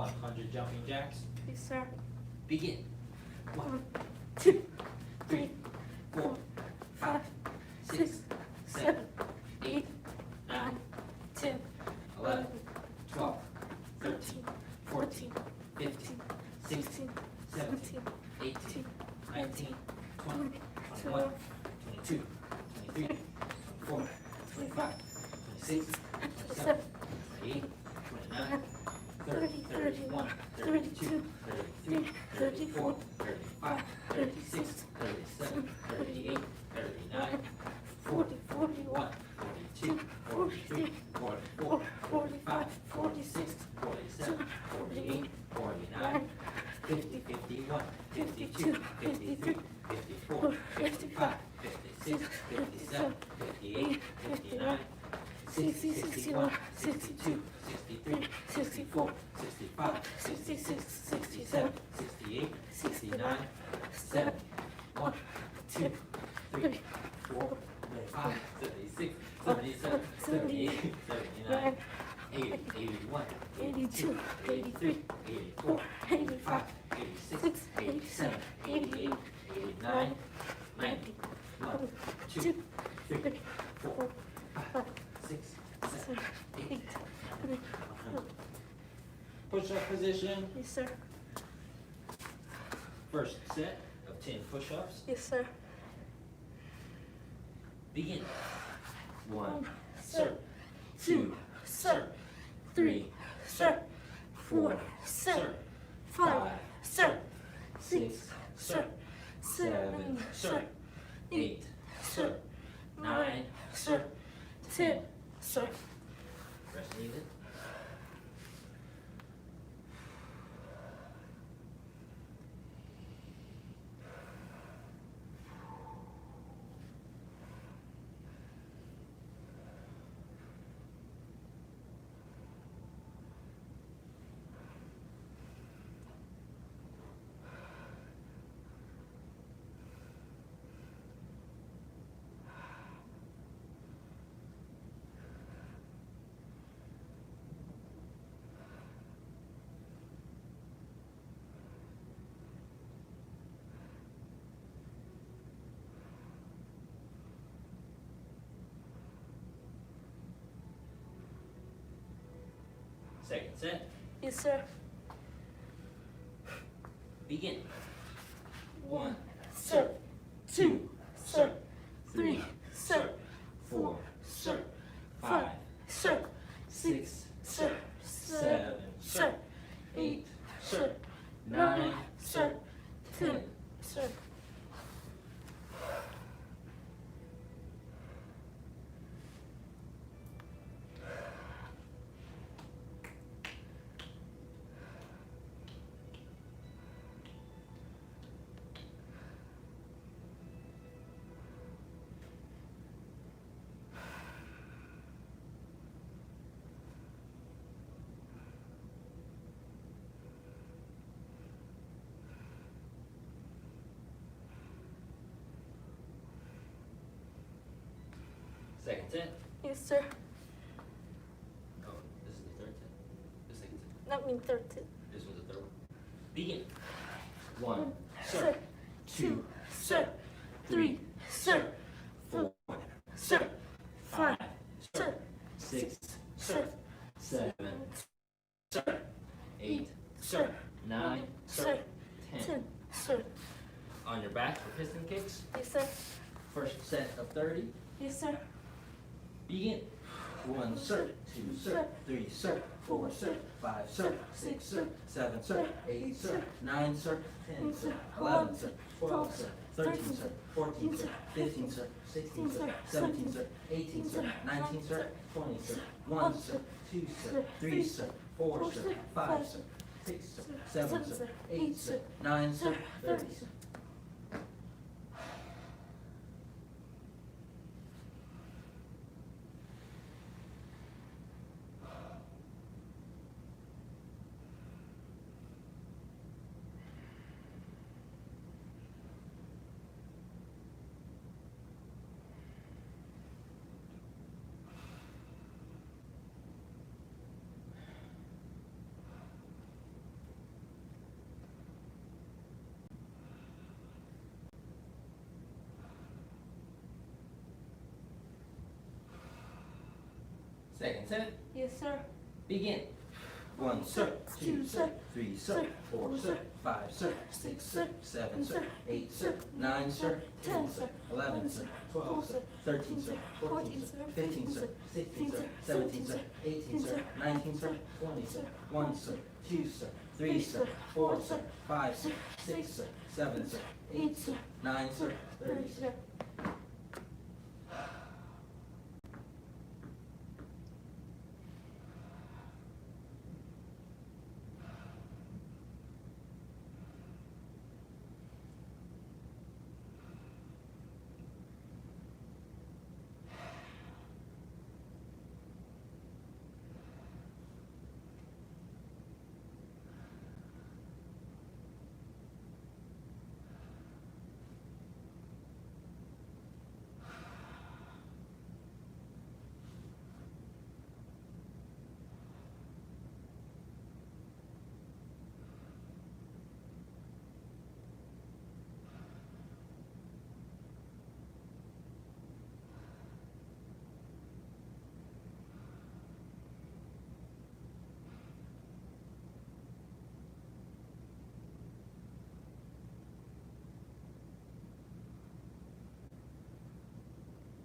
100 jumping jacks. Yes, sir. Begin. 1, 2, 3, 4, 5, 6, 7, 8, 9, 10, 11, 12, 13, 14, 15, 16, 17, 18, 19, 20, 21, 22, 23, 24, 25, 26, 27, 28, 29, 30, 31, 32, 33, 34, 35, 36, 37, 38, 39, 40, 41, 42, 43, 44, 45, 46, 47, 48, 49, 50, 51, 52, 53, 54, 55, 56, 57, 58, 59, 60, 61, 62, 63, 64, 65, 66, 67, 68, 69, 70, 1, 2, 3, 4, 5, 76, 77, 78, 79, 80, 81, 82, 83, 84, 85, 86, 87, 88, 89, 90, 1, 2, 3, 4, 5, 6, 7, 8, 9. Push-up position. Yes, sir. First set of 10 push-ups. Yes, sir. Begin. 1, sir. 2, sir. 3, sir. 4, sir. 5, sir. 6, sir. 7, sir. 8, sir. 9, sir. 10, sir. Rest needed. Second set. Yes, sir. Begin. 1, sir. 2, sir. 3, sir. 4, Sir. 5, Sir. 6, Sir. 7, Sir. 8, Sir. 9, Sir. 10. Sir. Second set. Yes, sir. Oh, this is the third set. The second set. Not mean 13. This was the third one. Begin. 1, Sir. 2, sir. 3, sir. 4, sir. 5, sir. 6, Sir. 7, sir. 8, Sir. 9, Sir. 10. 10, sir. On your back for piston kicks. Yes, sir. First set of 30. Yes, sir. Begin. 1, sir. 2, sir. 3, sir. 4, sir. 5, sir. 6, sir. 7, sir. 8, sir. 9, sir. 10, sir. 11, sir. 12, sir. 13, sir. 14, sir. 15, sir. 16, sir. 17, sir. 18, sir. 19, sir. 20, sir. 1, sir. 2, sir. 3, sir. 4, sir. 5, sir. 6, sir. 7, sir. 8, sir. 9, sir. 30, sir. Second set. Yes, sir. Begin. 1, sir. 2, sir. 3, sir. 4, sir. 5, sir. 6, sir. 7, sir. 8, sir. 9, sir. 10, sir. 11, sir. 12, sir. 13, sir. 14, sir. 15, sir. 16, sir. 17, sir. 18, sir. 19, sir. 20, sir. 1, sir. 2, sir. 3, sir. 4, sir. 5, sir. 6, sir. 7, sir. 8, sir. 9, sir. 30, sir.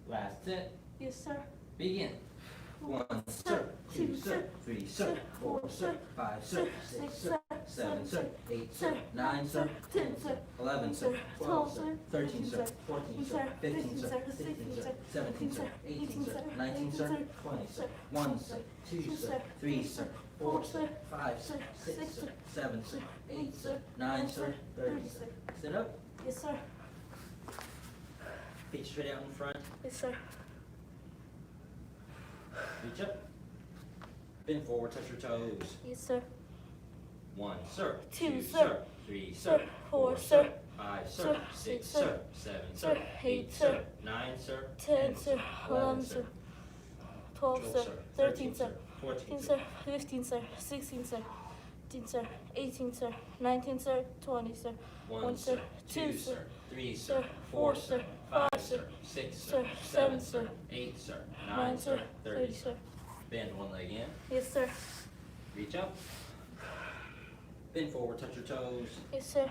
Last set. Yes, sir. Begin. 1, sir. 2, sir. 3, sir. 4, sir. 5, sir. 6, sir. 7, sir. 8, sir. 9, sir. 10, sir. 11, sir. 12, sir. 13, sir. 14, sir. 15, sir. 16, sir. 17, sir. 18, sir. 19, sir. 20, sir. 1, sir. 2, sir. 3, sir. 4, sir. 5, sir. 6, sir. 7, sir. 8, sir. 9, sir. 30, sir. Sit up. Yes, sir. Feet straight out in front. Yes, sir. Reach up. Bend forward, touch your toes. Yes, sir. 1, sir. 2, 2, sir. 3, sir. 4, sir. 5, sir. 6, sir. 7, sir. 8, sir. 9, sir. 10, sir. 11, sir. 12, sir. 13, sir. 14, sir. 15, sir. 16, sir. 17, sir. 18, sir. 19, sir. 20, sir. 1, sir. 2, sir. 3, sir. 4, sir. 5, sir. 6, sir. 7, sir. 8, sir. 9, sir. 30, sir. Bend one leg in. Yes, sir. Reach up. Bend forward, touch your toes. Yes, sir.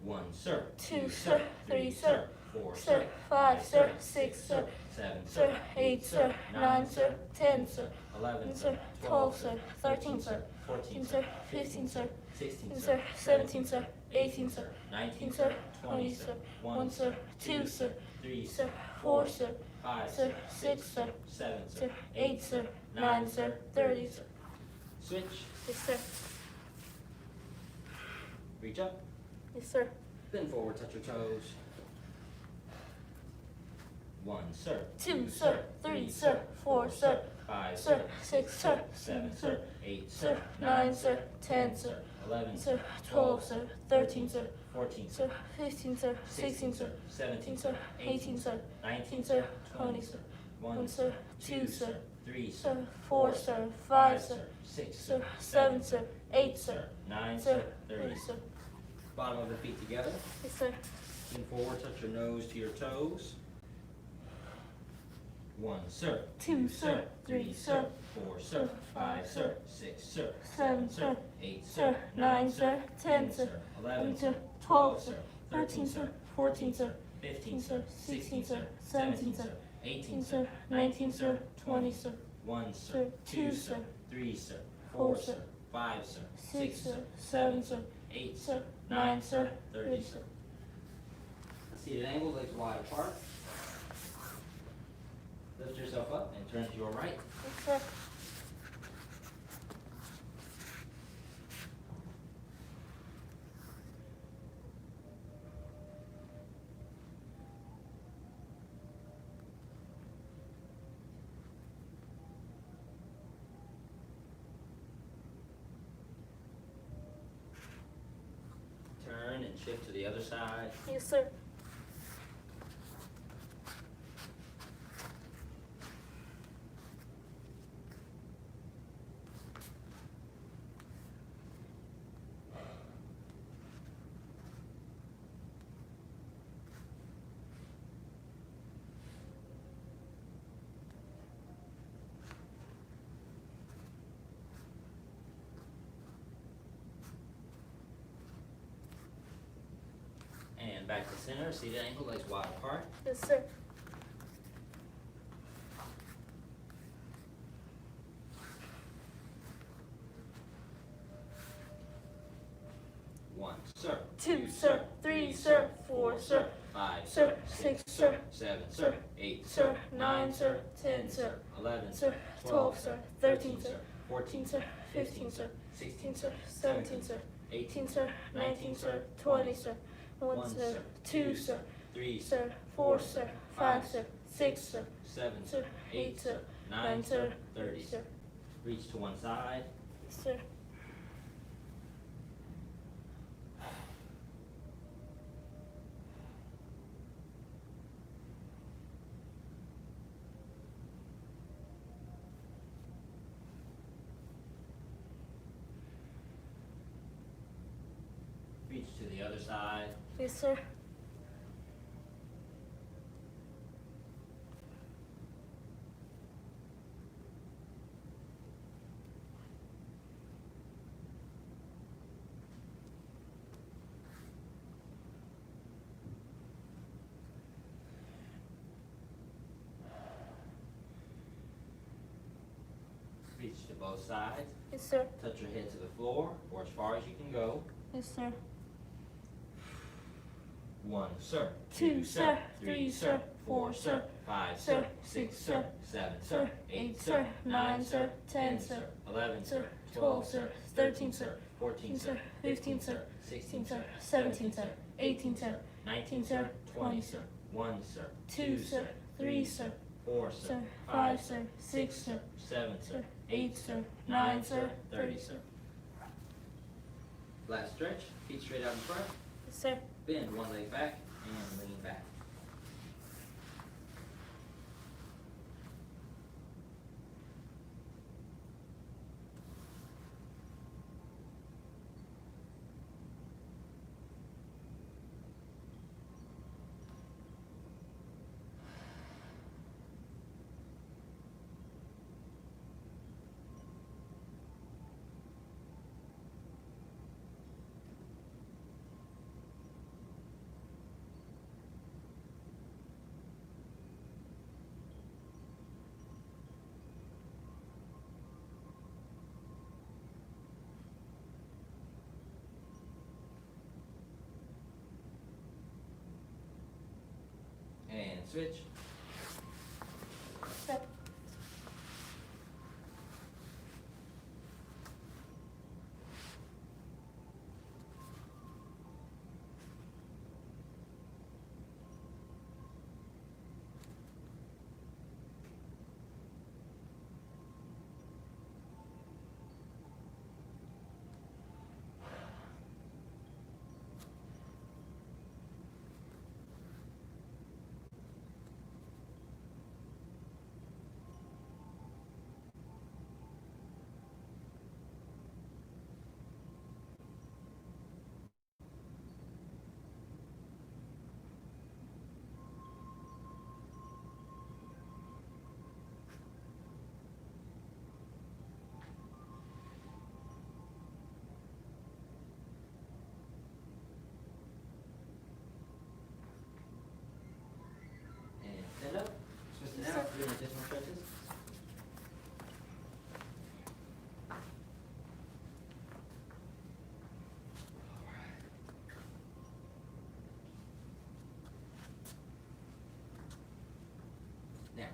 1, sir. 2, sir. 3, sir. 4, Sir. 5, sir. 6, sir. 7, Sir. 8, sir. 9, sir. 10, sir. 11, Sir. 12, sir. 13, sir. 14, 14, sir. 15, sir. 16, 16, sir. 17, sir. 18, sir. 19, sir. 20, sir. 1, sir. 2, sir. 3, Sir. 4, sir. 5, Sir. 6, sir. 7, Sir. 8, sir. 9, sir. 30, sir. Switch. Yes, sir. Reach up. Yes, sir. Bend forward, touch your toes. 1, sir. 2, sir. 3, sir. 4, sir. 5, Sir. 6, sir. 7, Sir. 8, Sir. 9, sir. 10, sir. 11, Sir. 12, sir. 13, sir. 14, Sir. 15, sir. 16, sir. 17, 18, sir. 18, sir. 19, 19, sir. 20, sir. 1, sir. 2, sir. 3, Sir. 4, sir. 5, sir. 6, Sir. 7, sir. 8, sir. 9, Sir. 30. 30, sir. Bottom of the feet together. Yes, sir. Bend forward, touch your nose to your toes. 1, sir. 2, sir. 3, sir. 4, sir. 5, sir. 6, sir. 7, sir. 8, Sir. 9, sir. 10, sir. 11, 11, sir. 12, sir. 13, sir. 14, sir. 15, sir. 16, sir. 17, sir. 18, 18, sir. 19, sir. 20, sir. 1, Sir. 2, sir. 3, sir. 4, sir. 5, sir. 6, sir. 7, sir. 8, Sir. 9, sir. 30, sir. Seated angle, legs wide apart. Lift yourself up and turn to your right. Yes, sir. Turn and shift to the other side. Yes, sir. back to center, seated ankle, legs wide apart. Yes, sir. One, sir. Two, sir. Three, sir. Four, sir. Five, Sir. Six, sir. Seven, Sir. 8, Sir. 9, sir. 10, sir. 11, Sir. 12, sir. 13, sir. 14, sir. 15, sir. 16, sir. 17, sir. 18, sir. 19, sir. 20, sir. 1, sir. 2, sir. 3, Sir. 4, sir. 5, sir. 6, sir. 7, Sir. 8, sir. 9, sir. 30, Sir. Reach to one side. Sir. Reach to the other side. Yes, sir. Reach to both sides. Yes, sir. Touch your head to the floor or as far as you can go. Yes, sir. 1, sir. Two, sir. Three, sir. 4, sir. 5, sir. 6, sir. 7, sir. 8, sir. 9, sir. 10, sir. 11, Sir. sir. 12, sir. 13, sir. 14, sir. 15, sir. 16, 16, sir. 17, sir. 18, sir. 19, sir. 20, sir. 1, sir. 2, sir. 3, sir. 4, Sir. sir. 5, sir. 6, sir. 7, sir. 8, sir. 9, sir. 30, sir. Last stretch. Feet straight out in front. Yes, sir. Bend one leg back and lean back. And switch. Sir. And stand up. Twist it out. Doing additional stretches. Now,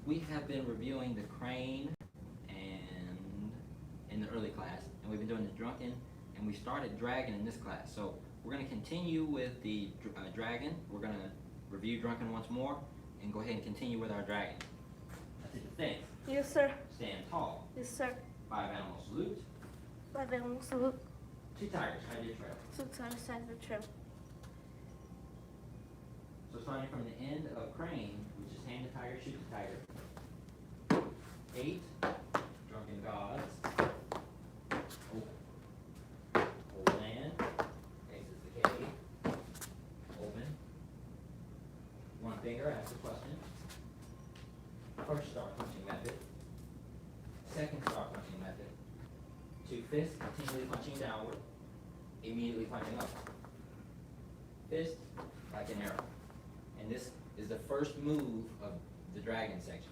we have been reviewing the crane and in the early class, and we've been doing the drunken, and we started dragon in this class. So we're going to continue with the dragon. We're going to review drunken once more, and go ahead and continue with our dragon. That's it. Stance. Yes, sir. Stand tall. Yes, sir. 5 animal salute. 5 animal salute. 2 tigers. Hide your trail. 2 times side of the trail. So starting from the end of crane, we just hand the tiger, shoot the tiger. 8 drunken gods. Hold land. Exit the cave. Open. 1 finger. Ask a question. First star punching method. Second star punching method. 2 fists, continually punching downward. Immediately punching up. fist like an arrow. And this is the first move of the dragon section.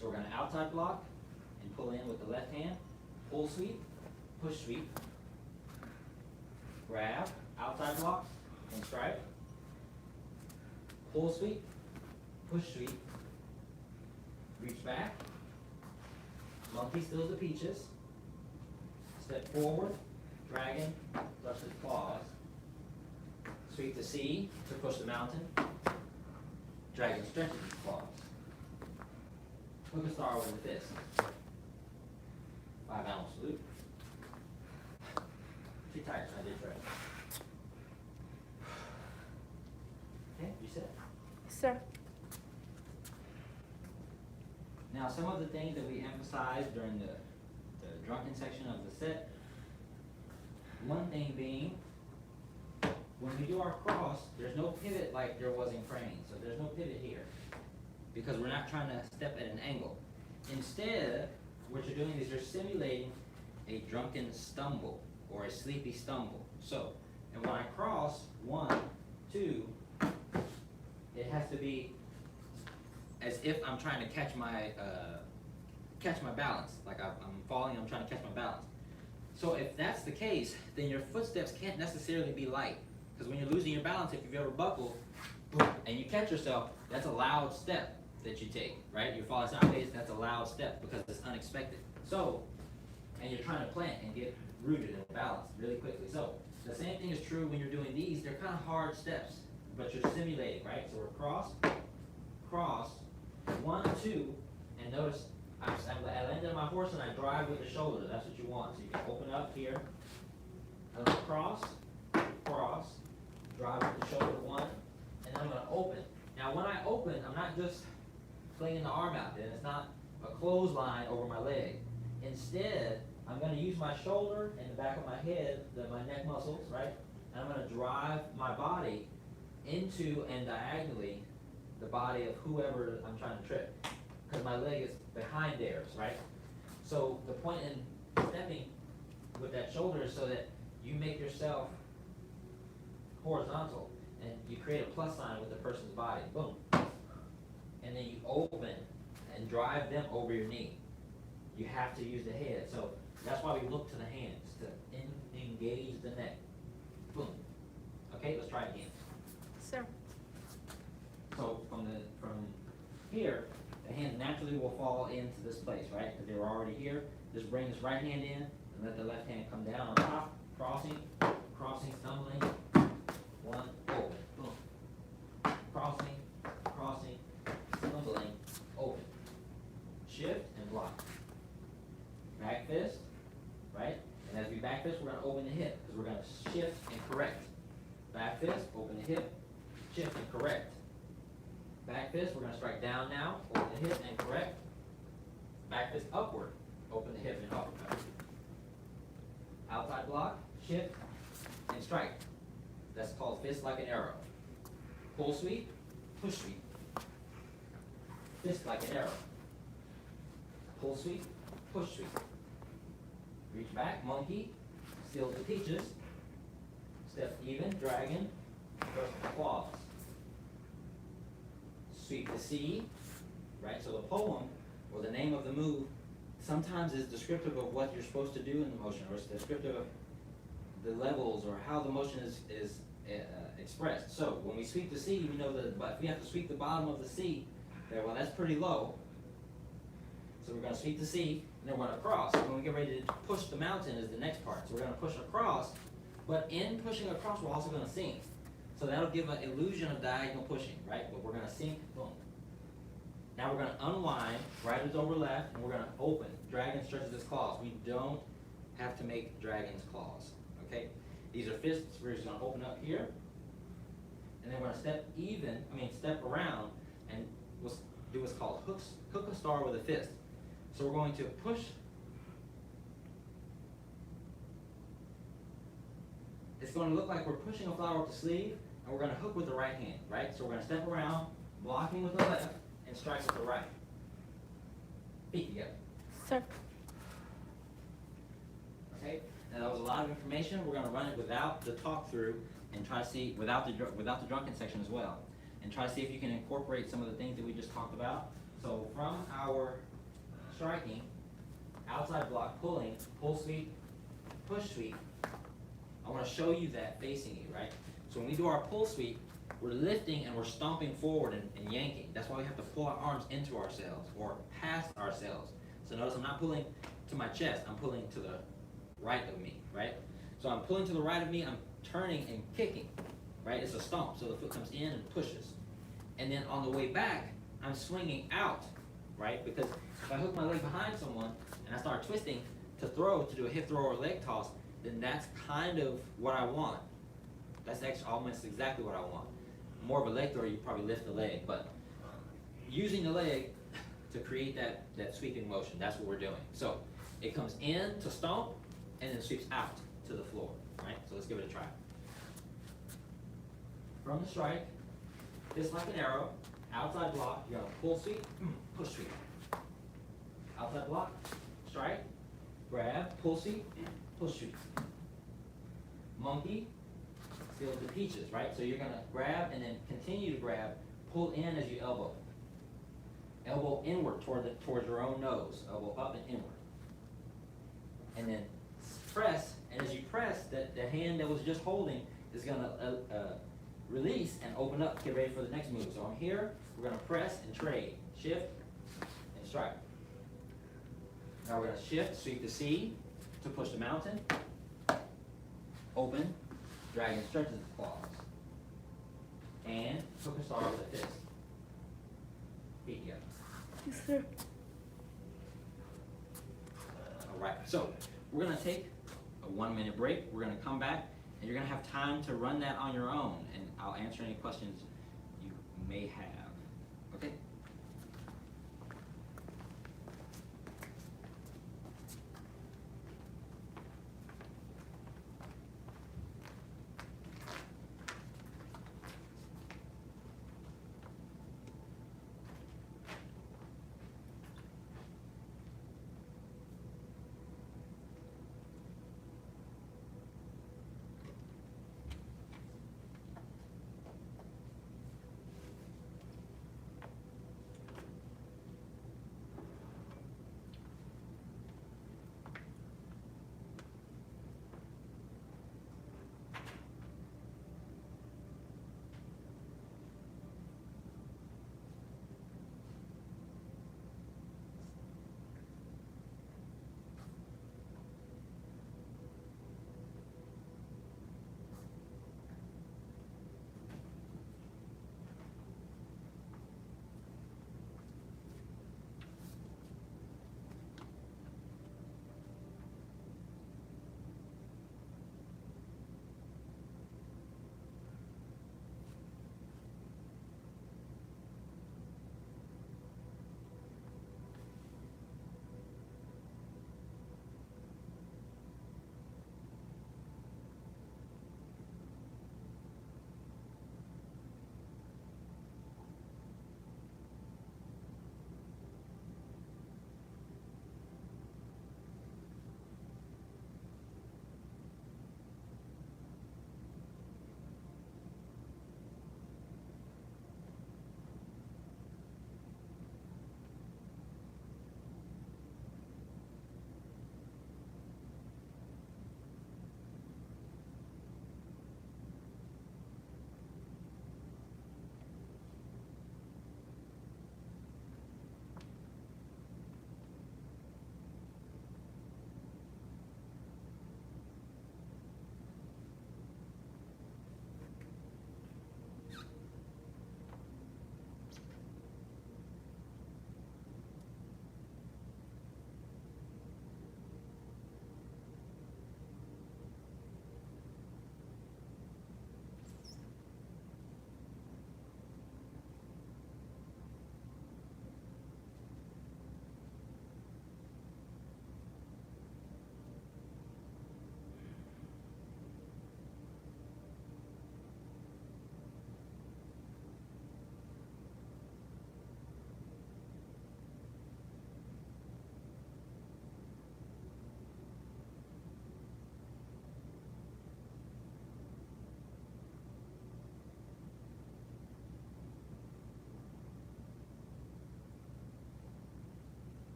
So we're gonna outside block and pull in with the left hand, pull sweep, push sweep, grab, outside block, and strike, pull sweep, push sweep, reach back, monkey steals the peaches, step forward, dragon, brush his claws, sweep the C to push the mountain, dragon stretches his claws, hook a star with the fist, 5 animal salute. Too tired, so I did try. Okay, you set? Sir. Now, some of the things that we emphasized during the drunken section of the set, one thing being, when we do our cross, there's no pivot like there was in Crane. So there's no pivot here because we're not trying to step at an angle. Instead, what you're doing is you're simulating a drunken stumble or a sleepy stumble. So, and when I cross 1, 2, it has to be as if I'm trying to catch my balance. Like I'm falling, I'm trying to catch my balance. So if that's the case, then your footsteps can't necessarily be light. Because when you're losing your balance, if you've ever buckled, boom, and you catch yourself, that's a loud step that you take, right? You're falling sideways, that's a loud step because it's unexpected. So, and you're trying to plant and get rooted and balanced really quickly. So, the same thing is true when you're doing these. They're kind of hard steps, but you're simulating, right? So we're cross, cross, 1, 2, and notice I landed on my horse and I drive with the shoulder. That's what you want. So you can open up here, and then cross, cross, drive with the shoulder 1, and then I'm going to open. Now when I open, I'm not just flinging the arm out there. It's not a clothesline over my leg. Instead, I'm going to use my shoulder and the back of my head, my neck muscles, right? And I'm going to drive my body into and diagonally the body of whoever I'm trying to trip. Because my leg is behind theirs, right? So the point in stepping with that shoulder is so that you make yourself horizontal and you create a plus sign with the person's body. Boom. And then you open and drive them over your knee. You have to use the head. So that's why we look to the hands to engage the neck. Boom. Okay, let's try it again. Sir. So from here, the hands naturally will fall into this place, right? Because they were already here. Just bring this right hand in and let the left hand come down on top. Crossing, crossing, stumbling. 1, open. Boom. Crossing, crossing, stumbling, open. Shift and block. Back fist, right? And as we back fist, we're going to open the hip because we're going to shift and correct. Back fist, open the hip, shift and correct. Back fist, we're going to strike down now, open the hip and correct. Back fist upward, open the hip and uppercut. Outside block, shift and strike. That's called fist like an arrow. Pull sweep, push sweep. Fist like an arrow. Pull sweep, push sweep. Reach back, monkey, steals the peaches. Step even, dragon, brush the claws. Sweep the C, right? So the poem, or the name of the move, sometimes is descriptive of what you're supposed to do in the motion, or it's descriptive of the levels, or how the motion is expressed. So when we sweep the C, we know that, but if we have to sweep the bottom of the C, well, that's pretty low. So we're going to sweep the C, and then we're going to cross. When we get ready to push the mountain is the next part. So we're going to push across, but in pushing across, we're also going to sink. So that'll give an illusion of diagonal pushing, right? But we're going to sink, boom. Now we're going to unwind, right is over left, and we're going to open. Dragon stretches its claws. We don't have to make dragon's claws, okay? These are fists. We're just going to open up here, and then we're going to step around, and we'll do what's called hook a star with a fist. So we're going to push. It's going to look like we're pushing a flower up the sleeve, and we're going to hook with the right hand, right? So we're going to step around, blocking with the left, and strike with the right. Feet together. Sir. Okay? and that was a lot of information. We're gonna run it without the talk through and try to see, without the drunken section as well. And try to see if you can incorporate some of the things that we just talked about. So from our striking, outside block pulling, pull sweep, push sweep, I wanna show you that facing you, right? So when we do our pull sweep, we're lifting and we're stomping forward and yanking. That's why we have to pull our arms into ourselves or past ourselves. So notice I'm not pulling to my chest, I'm pulling to the right of me, right? So I'm pulling to the right of me, I'm turning and kicking, right? It's a stomp, so the foot comes in and pushes. And then on the way back, I'm swinging out, right? Because if I hook my leg behind someone and I start twisting to throw, to do a hip throw or leg toss, then that's kind of what I want. That's actually almost exactly what I want. More of a leg throw, you probably lift the leg, but using the leg to create that sweeping motion, that's what we're doing. So it comes in to stomp and then sweeps out to the floor, right? So let's give it a try. From the strike, just like an arrow, outside block, you're gonna pull sweep, push sweep. Outside block, strike, grab, pull sweep, push sweep. Monkey, feels the peaches, right? So you're gonna grab and then continue to grab, pull in as you elbow. Elbow inward towards your own nose, elbow up and inward. And then press, and as you press, the hand that was just holding is gonna release and open up, get ready for the next move. So I'm here, we're gonna press and trade, shift and strike. Now we're gonna shift, sweep the C to push the mountain, open, dragon stretches the claws, and hook a star with a fist. Feet together. Yes, sir. All right, so we're gonna take a 1-minute break. We're gonna come back, and you're gonna have time to run that on your own, and I'll answer any questions you may have. Okay?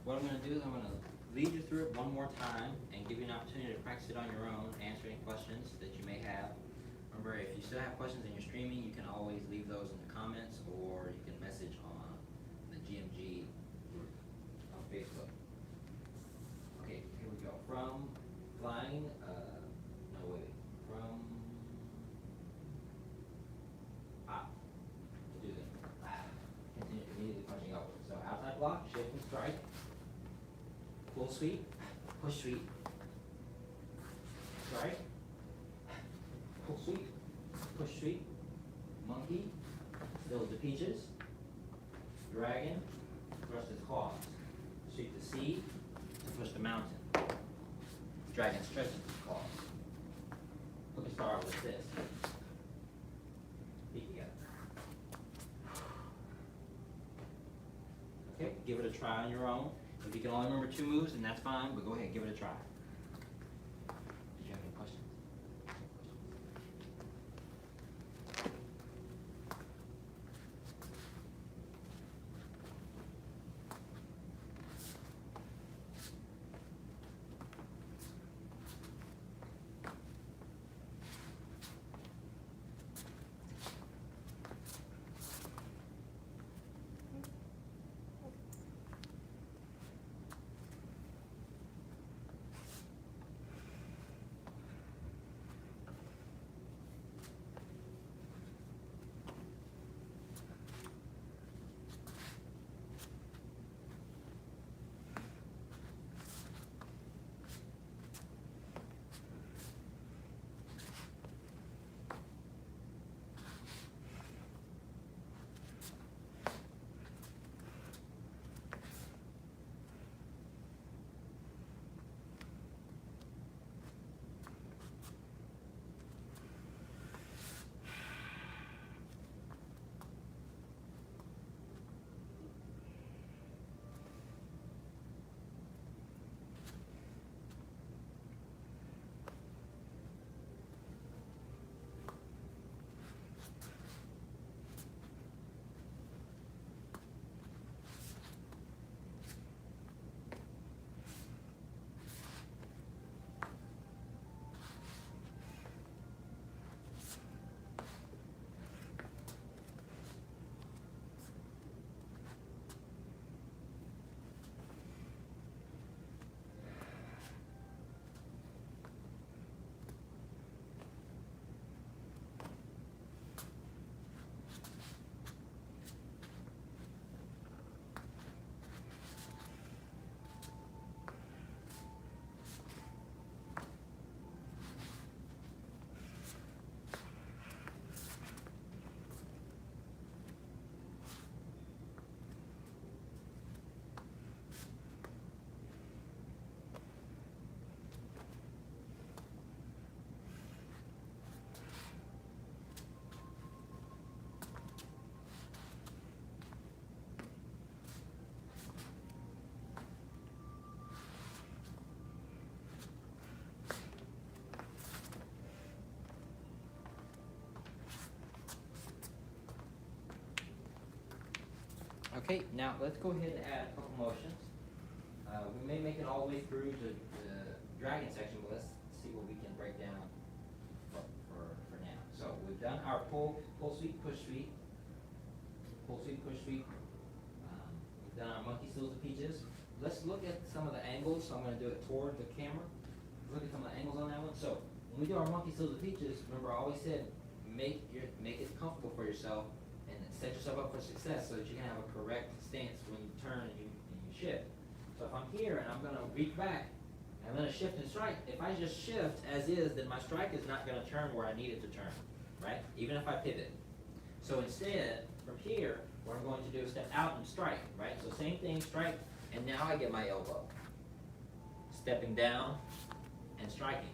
what I'm gonna do is I'm gonna lead you through it one more time and give you an opportunity to practice it on your own, answer any questions that you may have. Remember, if you still have questions and you're streaming, you can always leave those in the comments, or you can message on the GMG group on Facebook. Okay, here we go. From flying, from up. We'll do this. Continue immediately punching upward. So outside block, shift and strike. Full sweep, push sweep, strike, full sweep, push sweep, monkey, still the peaches, dragon, thrust its claws, sweep the sea to push the mountain, dragon stretches its claws. Hook a star with this. Feet together. Okay, give it a try on your own. If you can only remember 2 moves, then that's fine, but go ahead and give it a try. Did you have any questions? Okay, now let's go ahead and add a couple motions. We may make it all the way through to the dragon section, but let's see what we can break down for now. So we've done our pull sweep, push sweep, pull sweep, push sweep. We've done our monkey steals the peaches. Let's look at some of the angles. So I'm going to do it toward the camera. Look at some of the angles on that one. So when we do our monkey steals the peaches, remember I always said make it comfortable for yourself and set yourself up for success so that you can have a correct stance when you turn and you shift. So if I'm here and I'm going to reach back, I'm going to shift and strike. If I just shift as is, then my strike is not going to turn where I need it to turn, right? Even if I pivot. So instead, from here, what I'm going to do is step out and strike, right? So same thing, strike, and now I get my elbow. Stepping down and striking,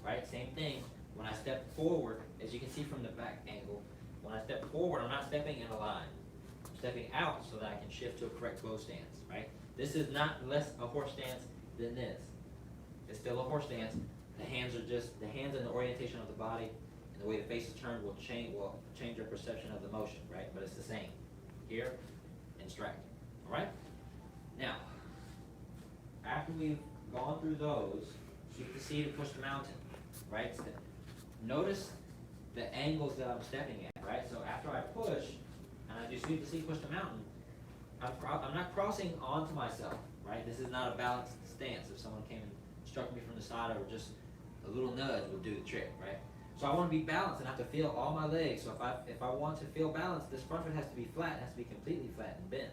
right? Same thing, when I step forward, as you can see from the back angle, when I step forward, I'm not stepping in a line. I'm stepping out so that I can shift to a correct bow stance, right? This is not less a horse stance than this. It's still a horse stance. The hands and the orientation of the body and the way the face is turned will change your perception of the motion, right? But it's the same. Here and strike. All right? Now, we've gone through those, sweep the C to push the mountain, right? Notice the angles that I'm stepping at, right? So after I push, and I do sweep the C, push the mountain, I'm not crossing onto myself, right? This is not a balanced stance. If someone came and struck me from the side, or just a little nudge would do the trick, right? So I want to be balanced and I have to feel all my legs. So if I want to feel balanced, this front foot has to be flat, it has to be completely flat and bent.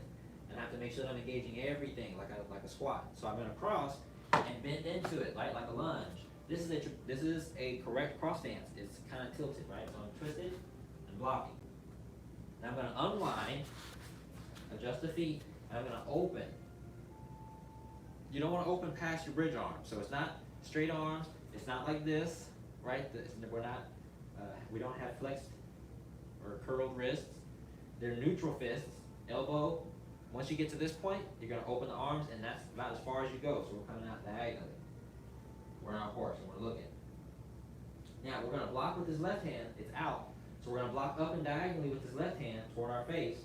And I have to make sure that I'm engaging everything like a squat. So I'm going to cross and bend into it, right? Like a lunge. This is a correct cross stance. It's kind of tilted, right? So I'm twisted and blocking. Now I'm going to unwind, adjust the feet, and I'm going to open. You don't want to open past your bridge arm. So it's not straight arms. It's not like this, right? We don't have flexed or curled wrists. They're neutral fists, elbow. Once you get to this point, you're going to open the arms, and that's about as far as you go. So we're coming out diagonally. We're on our horse, and we're looking. Now, we're going to block with this left hand. It's out. So we're going to block up and diagonally with this left hand toward our face.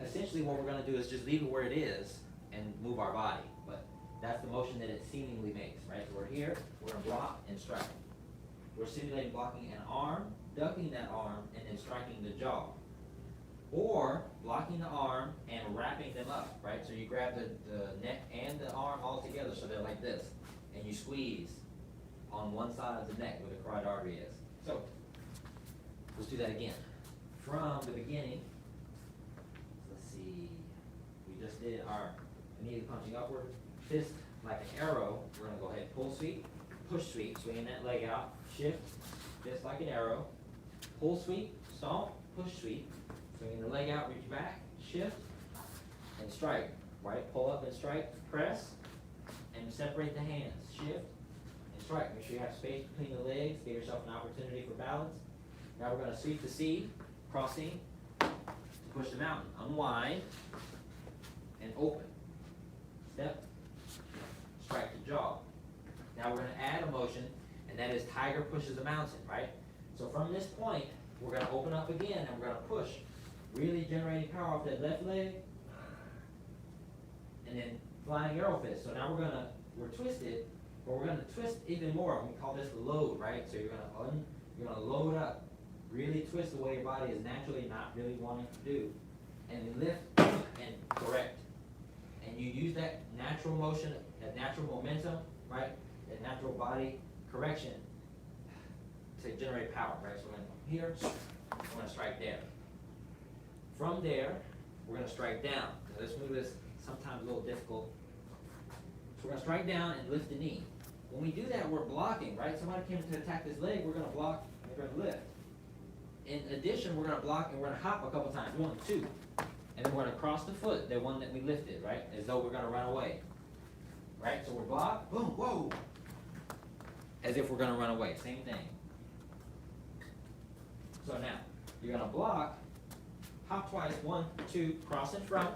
Essentially, what we're going to do is just leave it where it is and move our body. But that's the motion that it seemingly makes, right? So we're here, we're going to block and strike. We're simulating blocking an arm, ducking that arm, and then striking the jaw. Or blocking the arm and wrapping them up, right? So you grab the neck and the arm all together so they're like this. And you squeeze on one side of the neck where the carotid artery is. So let's do that again. From the beginning, let's see, we just did our immediately punching upward, fist like an arrow. We're going to go ahead, pull sweep, push sweep, swinging that leg out, shift, fist like an arrow, pull sweep, stomp, push sweep, swinging the leg out, reach back, shift, and strike, right? Pull up and strike, press, and separate the hands, shift, and strike. Make sure you have space between the legs, give yourself an opportunity for balance. Now we're going to sweep the C, crossing, to push the mountain, unwind, and open. Step, strike the jaw. Now we're going to add a motion, and that is tiger pushes the mountain, right? So from this point, we're going to open up again, and we're going to push, really generating power off that left leg, and then flying arrow fist. So now we're twisted, but we're going to twist even more. We call this the load, right? So you're going to load up, really twist the way your body is naturally not really wanting to do, and then lift and correct. And you use that natural motion, that natural momentum, right? That natural body correction to generate power, right? So we're going to come here, we're going to strike there. From there, we're going to strike down. Now, this move is sometimes a little difficult. So we're going to strike down and lift the knee. When we do that, we're blocking, right? Somebody came to attack this leg, we're going to block and we're going to lift. In addition, we're going to block and we're going to hop a couple times, 1, 2. And then we're going to cross the foot, the one that we lifted, right? As though we're going to run away. Right? So we're blocked, boom, whoa. As if we're going to run away, same thing. So now, you're going to block, hop twice, 1, 2, cross in front,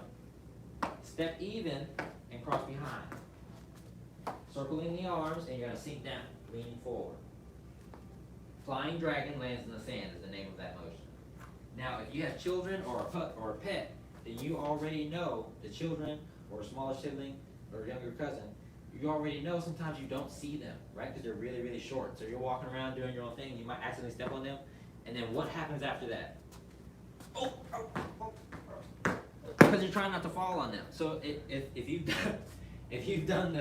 step even, and cross behind. Circling the arms, and you're going to sink down, leaning forward. Flying dragon lands in the sand is the name of that motion. Now, if you have children or a pet, then you already know the children or a smaller sibling or a younger cousin, you already know sometimes you don't see them, right? Because they're really, really short. So you're walking around doing your own thing, you might accidentally step on them, and then what happens after that? Because you're trying not to fall on them. So if you've done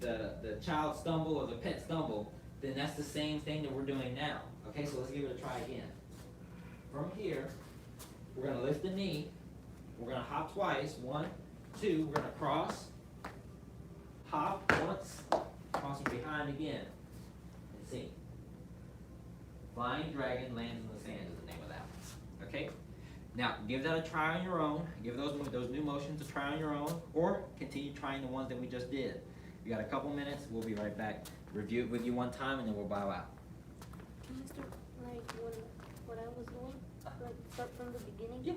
the child stumble or the pet stumble, then that's the same thing that we're doing now. Okay, so let's give it a try again. From here, we're going to lift the knee. We're going to hop twice. 1, 2. We're going to cross. Hop once. Crossing behind again. And sink. Flying dragon lands in the sand is the name of that one. Okay? Now, give that a try on your own. Give those new motions a try on your own. Or continue trying the ones that we just did. We got a couple minutes. We'll be right back. Review it with you one time and then we'll bow out. Can you start like what I was doing? Like start from the beginning? Yeah.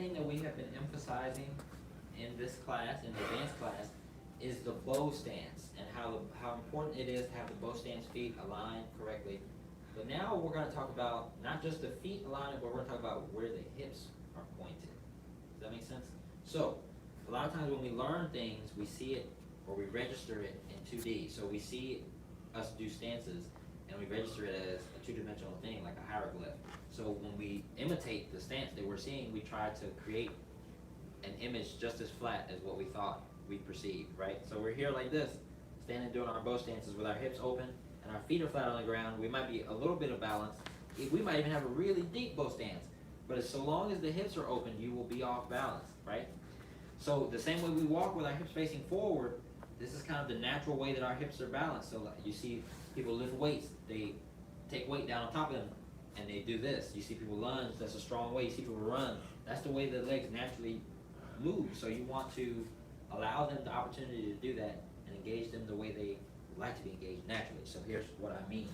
thing that we have been emphasizing in this class, in the advanced class, is the bow stance and how important it is to have the bow stance feet aligned correctly. But now we're going to talk about not just the feet alignment, but we're going to talk about where the hips are pointed. Does that make sense? So, a lot of times when we learn things, we see it or we register it in 2D. So we see us do stances and we register it as a two-dimensional thing, like a hieroglyph. So when we imitate the stance that we're seeing, we try to create an image just as flat as what we thought we perceived, right? So we're here like this, standing doing our bow stances with our hips open and our feet are flat on the ground. We might be a little bit of balance. We might even have a really deep bow stance. But as so long as the hips are open, you will be off balance, right? So the same way we walk with our hips facing forward, this is kind of the natural way that our hips are balanced. So you see people lift weights, they take weight down on top of them and they do this. You see people lunge, that's a strong way. You see people run, that's the way the legs naturally move. So you want to allow them the opportunity to do that and engage them the way they like to be engaged naturally. So here's what I mean.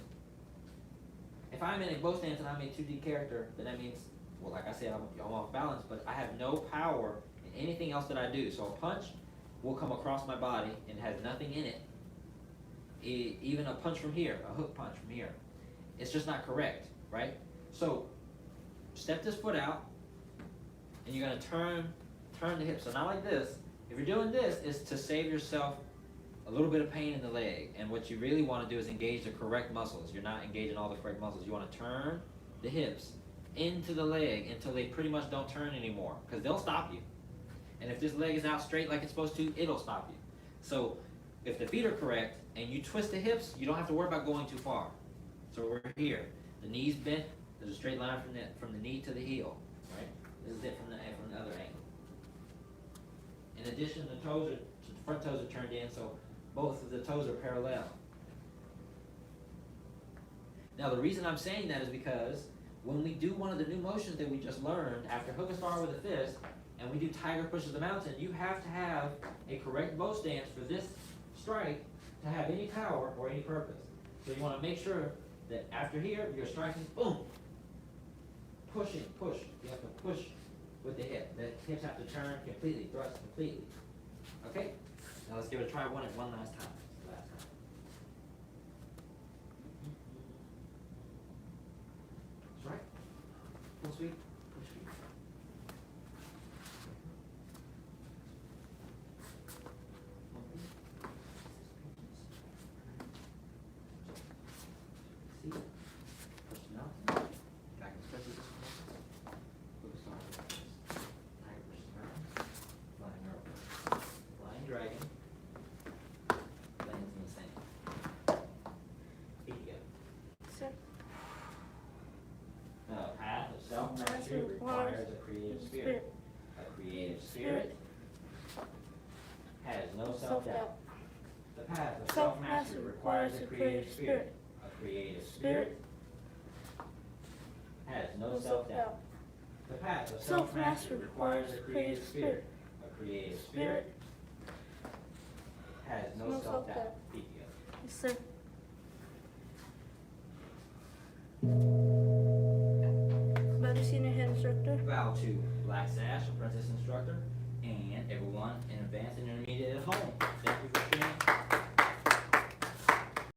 If I'm in a bow stance and I'm a 2D character, then that means, well, like I said, I'm off balance, but I have no power in anything else that I do. So a punch will come across my body and has nothing in it. Even a punch from here, a hook punch from here, it's just not correct, right? So step this foot out and you're gonna turn the hip. So not like this. If you're doing this, it's to save yourself a little bit of pain in the leg. And what you really want to do is engage the correct muscles. You're not engaging all the correct muscles. You want to turn the hips into the leg until they pretty much don't turn anymore, because they'll stop you. And if this leg is out straight like it's supposed to, it'll stop you. So if the feet are correct and you twist the hips, you don't have to worry about going too far. So we're here. The knee's bent. There's a straight line from the knee to the heel, right? This is it from the other angle. In addition, the front toes are turned in, so both of the toes are parallel. Now the reason I'm saying that is because when we do one of the new motions that we just learned, after hook a star with a fist, and we do tiger pushes the mountain, you have to have a correct bow stance for this strike to have any power or any purpose. So you want to make sure that after here, you're striking, boom, pushing, push. You have to push with the hip. The hips have to turn completely, thrust completely. Okay? Now let's give it a try one last time. Last time. That's right. Full sweep, push feet. See? Push it out. Back and stretch this one. Hook a star. Tiger pushes around. Flying arrow. Flying dragon. Lands in the sand. Feet together. Sir. The path of self-mastery requires a creative spirit. A creative spirit has no self-doubt. The path of self-mastery requires a creative spirit. A creative spirit has no self-doubt. The path of self-mastery requires a creative spirit. A creative spirit has no self-doubt. Feet together. Yes, sir. About the Senior Head Instructor. Bow to Black Sash, apprentice instructor, and everyone in advanced and intermediate at home. Thank you for sharing.